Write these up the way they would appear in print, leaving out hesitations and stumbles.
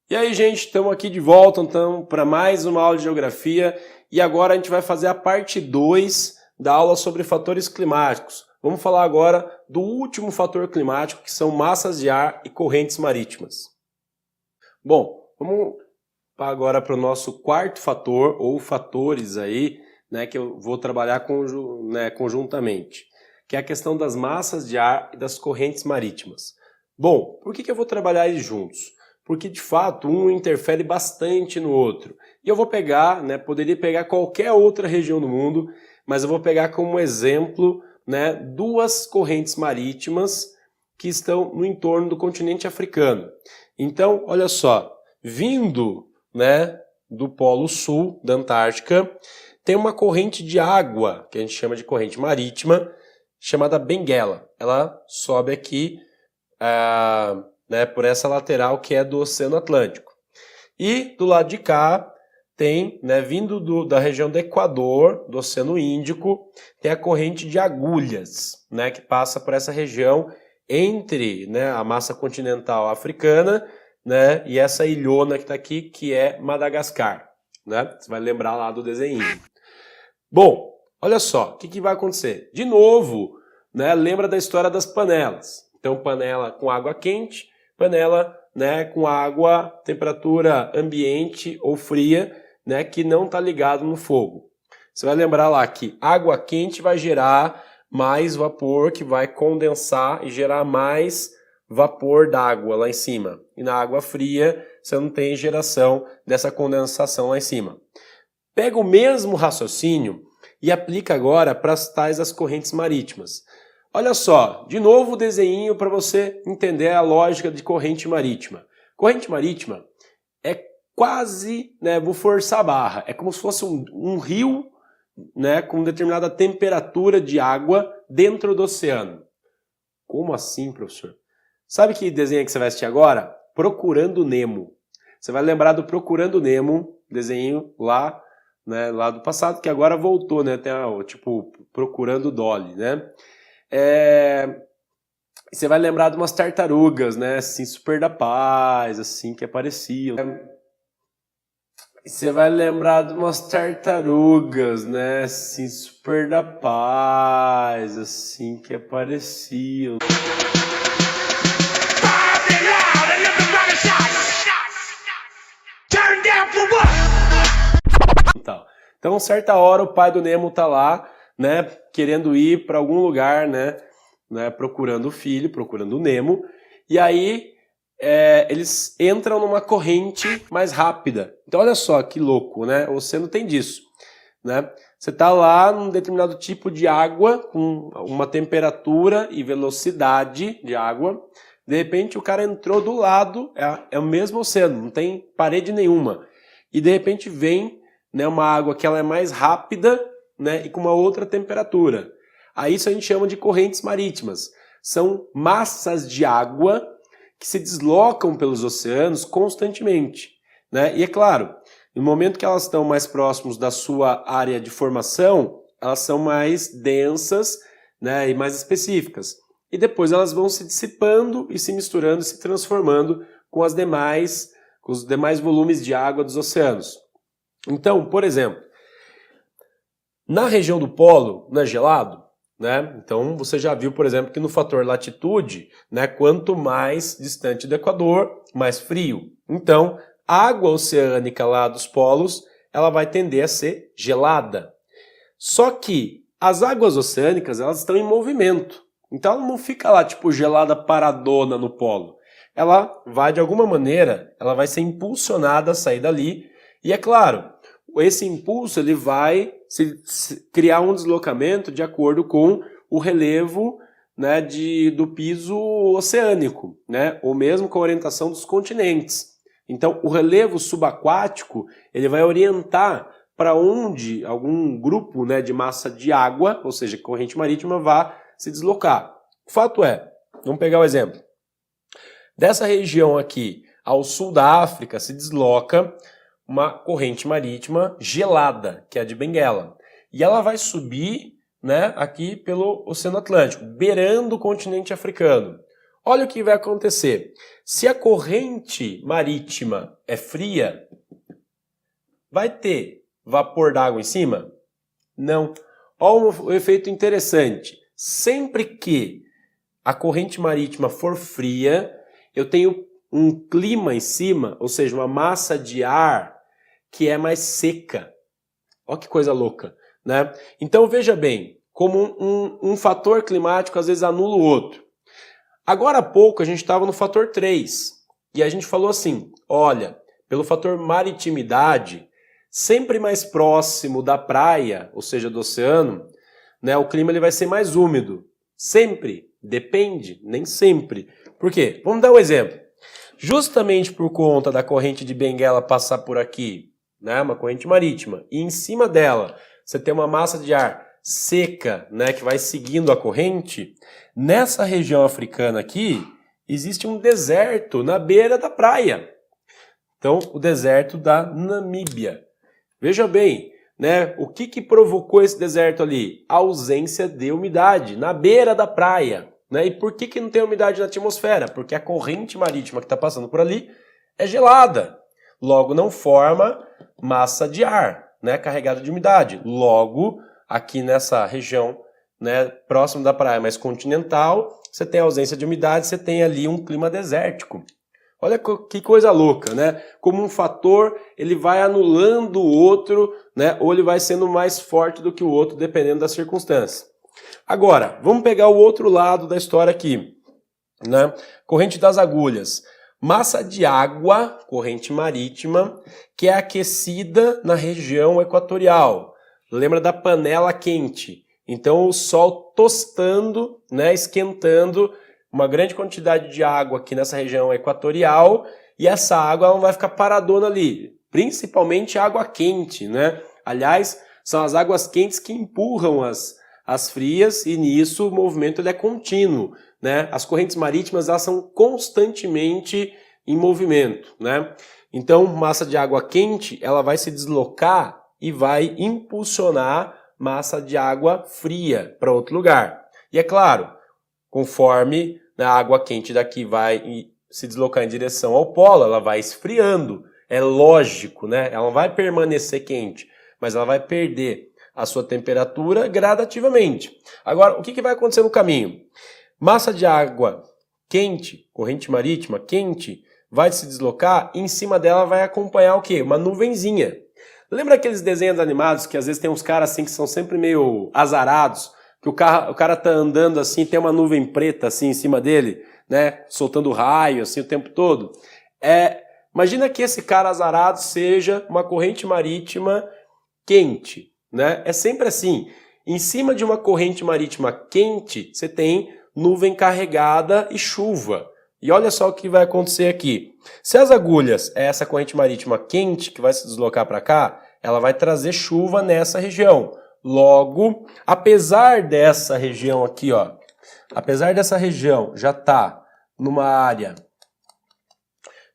E aí, gente, estamos aqui de volta então para mais uma aula de geografia e agora a gente vai fazer a parte 2 da aula sobre fatores climáticos. Vamos falar agora do último fator climático, que são massas de ar e correntes marítimas. Bom, vamos agora para o nosso quarto fator, ou fatores aí, né, que eu vou trabalhar conjuntamente, que é a questão das massas de ar e das correntes marítimas. Bom, por que eu vou trabalhar eles juntos? Porque de fato um interfere bastante no outro. E eu vou pegar, poderia pegar qualquer outra região do mundo, mas eu vou pegar como exemplo, duas correntes marítimas que estão no entorno do continente africano. Então, olha só, vindo, do Polo Sul, da Antártica, tem uma corrente de água, que a gente chama de corrente marítima, chamada Benguela. Ela sobe aqui por essa lateral que é do Oceano Atlântico. E do lado de cá tem, vindo da região do Equador, do Oceano Índico, tem a corrente de Agulhas, que passa por essa região entre a massa continental africana, e essa ilhona que está aqui, que é Madagascar. Você vai lembrar lá do desenho. Bom, olha só, o que vai acontecer? De novo, lembra da história das panelas. Então, panela com água quente, panela com água, temperatura ambiente ou fria, que não está ligado no fogo. Você vai lembrar lá que água quente vai gerar mais vapor, que vai condensar e gerar mais vapor d'água lá em cima. E na água fria, você não tem geração dessa condensação lá em cima. Pega o mesmo raciocínio e aplica agora para as tais das correntes marítimas. Olha só, de novo o desenho para você entender a lógica de corrente marítima. Corrente marítima é quase, vou forçar a barra, é como se fosse um rio, com determinada temperatura de água dentro do oceano. Como assim, professor? Sabe que desenho que você vai assistir agora? Procurando Nemo. Você vai lembrar do Procurando Nemo, desenho lá, lá do passado, que agora voltou, até tipo Procurando Dory, Você vai lembrar de umas tartarugas, assim, super da paz, assim, que apareciam. Você vai lembrar de umas tartarugas, assim, super da paz, assim, que apareciam. Então, certa hora, o pai do Nemo tá lá, querendo ir para algum lugar, procurando o filho, procurando o Nemo, e aí eles entram numa corrente mais rápida. Então, olha só que louco, o oceano tem disso, Você tá lá num determinado tipo de água, com uma temperatura e velocidade de água, de repente o cara entrou do lado, é o mesmo oceano, não tem parede nenhuma, e de repente vem uma água que ela é mais rápida, e com uma outra temperatura. Aí isso a gente chama de correntes marítimas. São massas de água que se deslocam pelos oceanos constantemente. E é claro, no momento que elas estão mais próximos da sua área de formação, elas são mais densas, e mais específicas. E depois elas vão se dissipando e se misturando, se transformando com os demais volumes de água dos oceanos. Então, por exemplo, na região do polo, não é gelado? Então, você já viu, por exemplo, que no fator latitude, quanto mais distante do Equador, mais frio. Então, a água oceânica lá dos polos, ela vai tender a ser gelada. Só que as águas oceânicas, elas estão em movimento. Então, ela não fica lá, tipo, gelada paradona no polo. Ela vai, de alguma maneira, ela vai ser impulsionada a sair dali. E é claro, esse impulso ele vai criar um deslocamento de acordo com o relevo do piso oceânico, ou mesmo com a orientação dos continentes. Então, o relevo subaquático ele vai orientar para onde algum grupo de massa de água, ou seja, corrente marítima, vá se deslocar. O fato é, vamos pegar o exemplo, dessa região aqui ao sul da África se desloca uma corrente marítima gelada, que é a de Benguela. E ela vai subir aqui pelo Oceano Atlântico, beirando o continente africano. olha o que vai acontecer. Se a corrente marítima é fria, vai ter vapor d'água em cima? Não. Olha um efeito interessante. Sempre que a corrente marítima for fria, eu tenho um clima em cima, ou seja, uma massa de ar que é mais seca. Olha que coisa louca, né? Então veja bem, como um fator climático às vezes anula o outro. Agora há pouco a gente estava no fator 3 e a gente falou assim, olha, pelo fator maritimidade, sempre mais próximo da praia, ou seja, do oceano, né, o clima ele vai ser mais úmido. Sempre. Depende. Nem sempre. Por quê? Vamos dar um exemplo. Justamente por conta da corrente de Benguela passar por aqui, né, uma corrente marítima, e em cima dela você tem uma massa de ar seca, né, que vai seguindo a corrente, nessa região africana aqui, existe um deserto na beira da praia. Então, o deserto da Namíbia. Veja bem, né, o que provocou esse deserto ali? A ausência de umidade na beira da praia. Né? E por que não tem umidade na atmosfera? Porque a corrente marítima que está passando por ali é gelada. Logo, não forma massa de ar, né, carregada de umidade. Logo, aqui nessa região, né, próximo da praia, mais continental, você tem ausência de umidade, você tem ali um clima desértico. Olha que coisa louca, né? Como um fator, ele vai anulando o outro, né, ou ele vai sendo mais forte do que o outro, dependendo das circunstâncias. Agora, vamos pegar o outro lado da história aqui, né? Corrente das agulhas. Massa de água, corrente marítima, que é aquecida na região equatorial. Lembra da panela quente? Então o sol tostando, né, esquentando uma grande quantidade de água aqui nessa região equatorial e essa água não vai ficar paradona ali, principalmente água quente, né? Aliás, são as águas quentes que empurram as frias e nisso o movimento ele é contínuo, né? As correntes marítimas elas são constantemente em movimento, né? Então, massa de água quente, ela vai se deslocar e vai impulsionar massa de água fria para outro lugar. E é claro, conforme a água quente daqui vai se deslocar em direção ao polo, ela vai esfriando. É lógico, né? Ela não vai permanecer quente, mas ela vai perder a sua temperatura gradativamente. Agora, o que vai acontecer no caminho? Massa de água quente, corrente marítima quente, vai se deslocar e em cima dela vai acompanhar o quê? Uma nuvenzinha. Lembra aqueles desenhos animados que às vezes tem uns caras assim que são sempre meio azarados, que o cara tá andando assim, tem uma nuvem preta assim em cima dele, né, soltando raio assim o tempo todo? Imagina que esse cara azarado seja uma corrente marítima quente, né? É sempre assim. Em cima de uma corrente marítima quente, você tem nuvem carregada e chuva. E olha só o que vai acontecer aqui. Se as agulhas é essa corrente marítima quente que vai se deslocar para cá, ela vai trazer chuva nessa região. Logo, apesar dessa região aqui, ó, apesar dessa região já estar numa área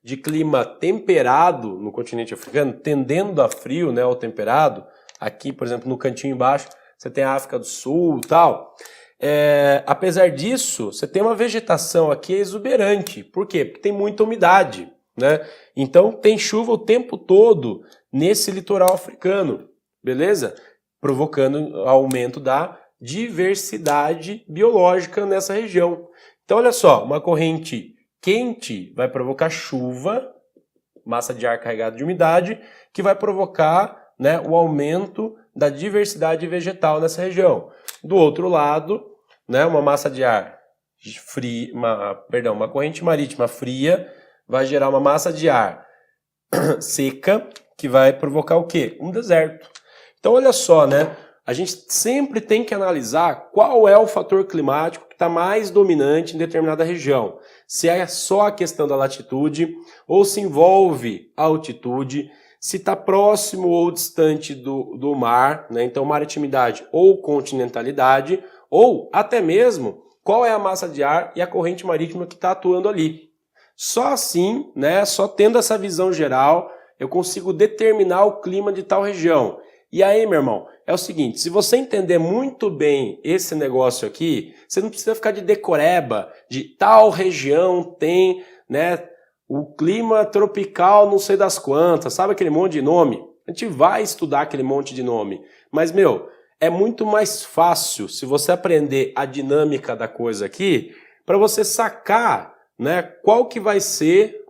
de clima temperado no continente africano, tendendo a frio, né, ou temperado, aqui, por exemplo, no cantinho embaixo, você tem a África do Sul e tal. Apesar disso, você tem uma vegetação aqui exuberante. Por quê? Porque tem muita umidade, né? Então, tem chuva o tempo todo nesse litoral africano, beleza? Provocando aumento da diversidade biológica nessa região. Então, olha só, uma corrente quente vai provocar chuva, massa de ar carregada de umidade, que vai provocar, né, o aumento da diversidade vegetal nessa região. Do outro lado, né, uma massa de ar fria, uma corrente marítima fria vai gerar uma massa de ar seca, que vai provocar o quê? Um deserto. Então, olha só, né? A gente sempre tem que analisar qual é o fator climático que está mais dominante em determinada região. Se é só a questão da latitude, ou se envolve a altitude, se está próximo ou distante do mar, né? Então maritimidade ou continentalidade, ou até mesmo qual é a massa de ar e a corrente marítima que está atuando ali. Só assim, né? Só tendo essa visão geral, eu consigo determinar o clima de tal região. E aí, meu irmão, é o seguinte, se você entender muito bem esse negócio aqui, você não precisa ficar de decoreba, de tal região tem, né, o clima tropical não sei das quantas, sabe aquele monte de nome? A gente vai estudar aquele monte de nome, mas, meu, é muito mais fácil se você aprender a dinâmica da coisa aqui, para você sacar, né, qual que vai ser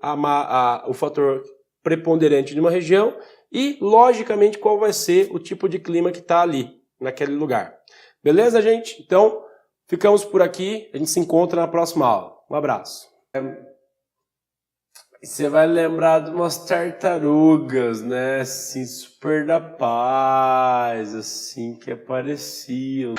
o fator preponderante de uma região e, logicamente, qual vai ser o tipo de clima que está ali, naquele lugar. Beleza, gente? Então, ficamos por aqui. A gente se encontra na próxima aula. Um abraço. Você vai lembrar de umas tartarugas, né? Assim, super da paz, assim, que apareciam.